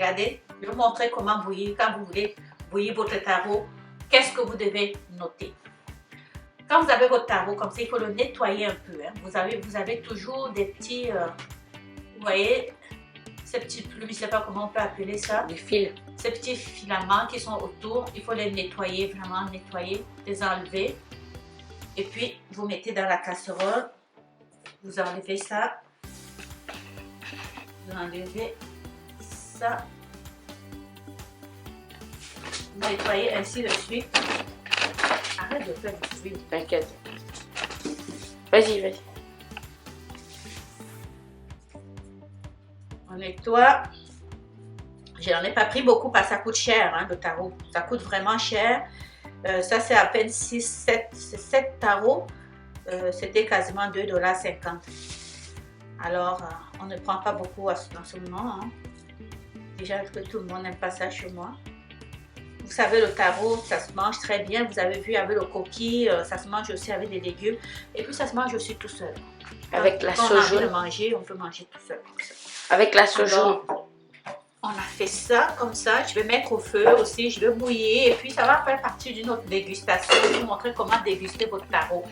regardez, je vais vous montrer comment bouillir. Quand vous voulez bouillir votre taro, qu'est-ce que vous devez noter? Quand vous avez votre taro comme ça, il faut le nettoyer un peu. Hein. Vous avez toujours des petits, vous voyez, ces petits plumes, je ne sais pas comment on peut appeler ça. Des fils. Ces petits filaments qui sont autour, il faut les nettoyer, vraiment nettoyer, les enlever. Et puis, vous mettez dans la casserole, vous enlevez ça. Vous enlevez ça. Vous nettoyez ainsi de suite. Arrête de faire du bruit. T'inquiète. Vas-y, vas-y. On nettoie. Je n'en ai pas pris beaucoup parce que ça coûte cher, hein, le taro. Ça coûte vraiment cher. Ça, c'est à peine 7 tarots. C'était quasiment 2,50 $. Alors, on ne prend pas beaucoup en ce moment. Hein. Déjà que tout le monde n'aime pas ça chez moi. Vous savez, le taro, ça se mange très bien. Vous avez vu avec le coquille, ça se mange aussi avec des légumes. Et puis, ça se mange aussi tout seul. Avec la sauce jaune. Quand on a envie jaune. de manger, on peut manger tout seul comme ça. Avec la sauce jaune. On a fait ça comme ça. Je vais mettre au feu aussi. Je vais bouillir. Et puis, ça va faire partie d'une autre dégustation. Je vais vous montrer comment déguster votre taro.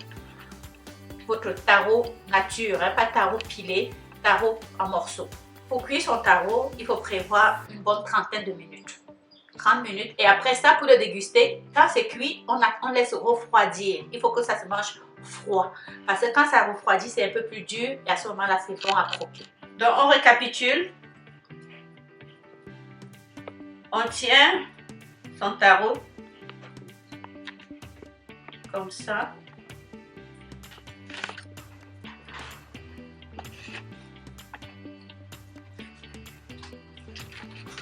Votre taro nature, hein, pas taro pilé, taro en morceaux. Pour cuire son taro, il faut prévoir une bonne trentaine de minutes. 30 minutes. Et après ça, pour le déguster, quand c'est cuit, on laisse refroidir. Il faut que ça se mange froid. Parce que quand ça refroidit, c'est un peu plus dur. Et à ce moment-là, c'est bon à croquer. Donc, on récapitule. On tient son taro comme ça.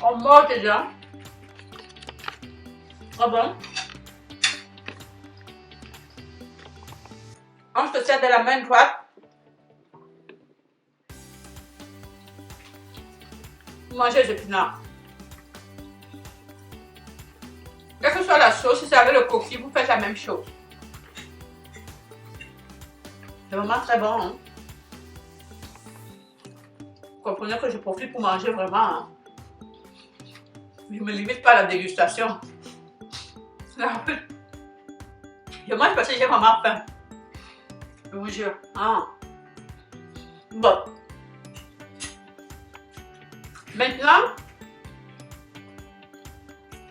On mord dedans. Très bon. On se sert de la main droite. Vous mangez les épinards. Quelle que soit la sauce, si c'est avec le coquille, vous faites la même chose. C'est vraiment très bon. Hein? Vous comprenez que je profite pour manger vraiment. Hein? Je ne me limite pas à la dégustation. Je mange parce que j'ai vraiment faim. Je vous jure. Ah. Bon. Maintenant,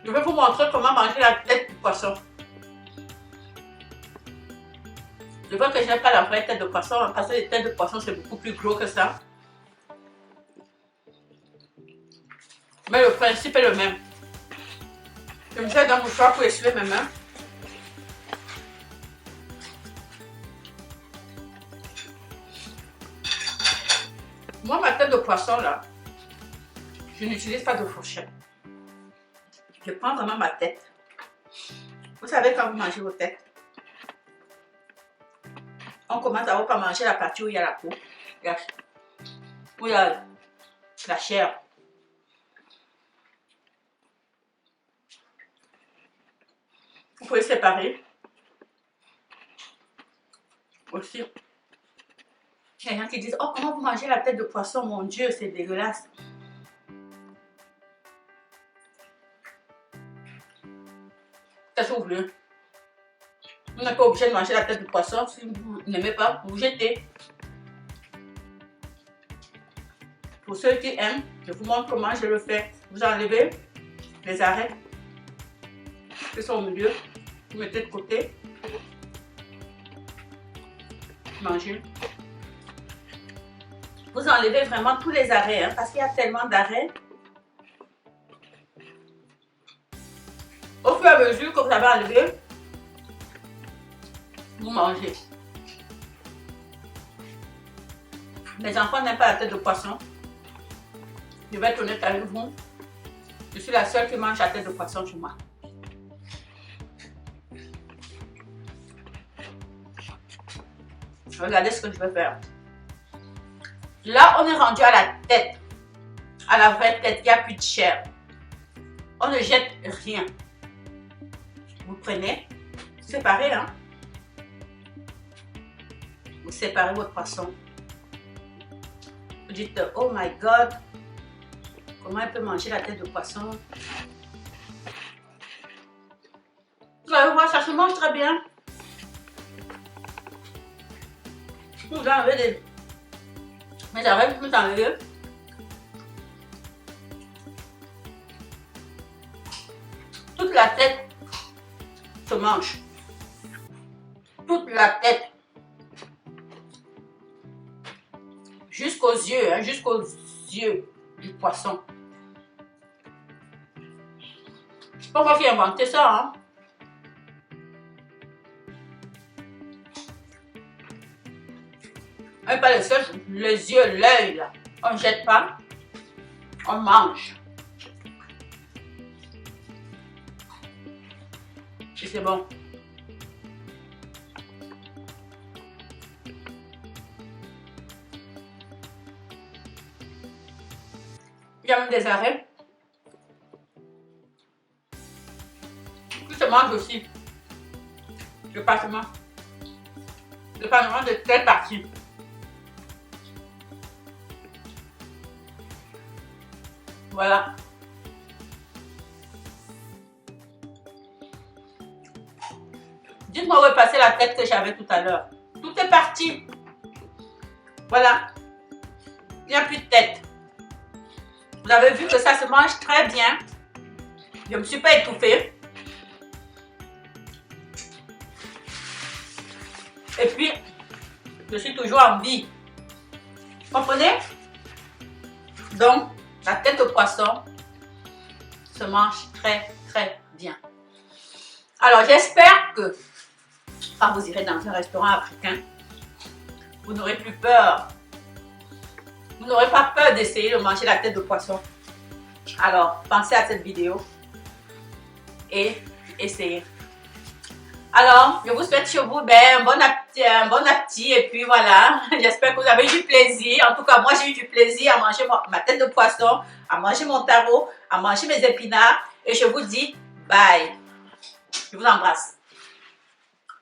je vais vous montrer comment manger la tête du poisson. Je vois que je n'ai pas la vraie tête de poisson parce que les têtes de poisson c'est beaucoup plus gros que ça. Mais le principe est le même. Je me sers d'un mouchoir pour essuyer mes mains. Moi, ma tête de poisson là, je n'utilise pas de fourchette. Je prends vraiment ma tête. Vous savez quand vous mangez vos têtes, on commence d'abord par manger la partie où il y a la peau, où il y a la chair. Vous pouvez séparer. Aussi. Il y a des gens qui disent, oh comment vous mangez la tête de poisson, mon Dieu, c'est dégueulasse. Qu'est-ce que vous voulez? Vous n'êtes pas obligé de manger la tête de poisson. Si vous n'aimez pas, vous jetez. Pour ceux qui aiment, je vous montre comment je le fais. Vous enlevez les arêtes qui sont au milieu. Vous mettez de côté. Mangez. Vous enlevez vraiment tous les arrêts, hein, parce qu'il y a tellement d'arrêts. Au fur et à mesure que vous avez enlevé, vous mangez. Les enfants n'aiment pas la tête de poisson. Je vais être honnête avec vous. Je suis la seule qui mange la tête de poisson chez moi. Regardez ce que je vais faire. Là, on est rendu à la tête. À la vraie tête, il n'y a plus de chair. On ne jette rien. Vous prenez, séparez, hein. Vous séparez votre poisson. Vous dites, oh my God, comment elle peut manger la tête de poisson. Vous allez voir, ça se mange très bien. Vous enlevez des... Mais j'arrête, vous enlevez. Toute la tête se mange. Toute la tête. Jusqu'aux yeux, hein, jusqu'aux yeux du poisson. C'est pas moi qui ai inventé ça, hein. Et pas les yeux, l'œil, là. On ne jette pas, on mange. Et c'est bon. Il y a même des arrêts. Tout se mange aussi. Le parchement. Le parchement de telle partie. Voilà. Dites-moi où est passée la tête que j'avais tout à l'heure. Tout est parti. Voilà. Il n'y a plus de tête. Vous avez vu que ça se mange très bien. Je ne me suis pas étouffée. Et puis, je suis toujours en vie. Vous comprenez? Donc, la tête au poisson se mange très, très bien. Alors, j'espère que quand vous irez dans un restaurant africain, vous n'aurez plus peur. Vous n'aurez pas peur d'essayer de manger la tête de poisson. Alors, pensez à cette vidéo et essayez. Alors, je vous souhaite chez vous un bon appétit et puis voilà. J'espère que vous avez eu du plaisir. En tout cas, moi, j'ai eu du plaisir à manger ma tête de poisson, à manger mon taro, à manger mes épinards. Et je vous dis bye. Je vous embrasse.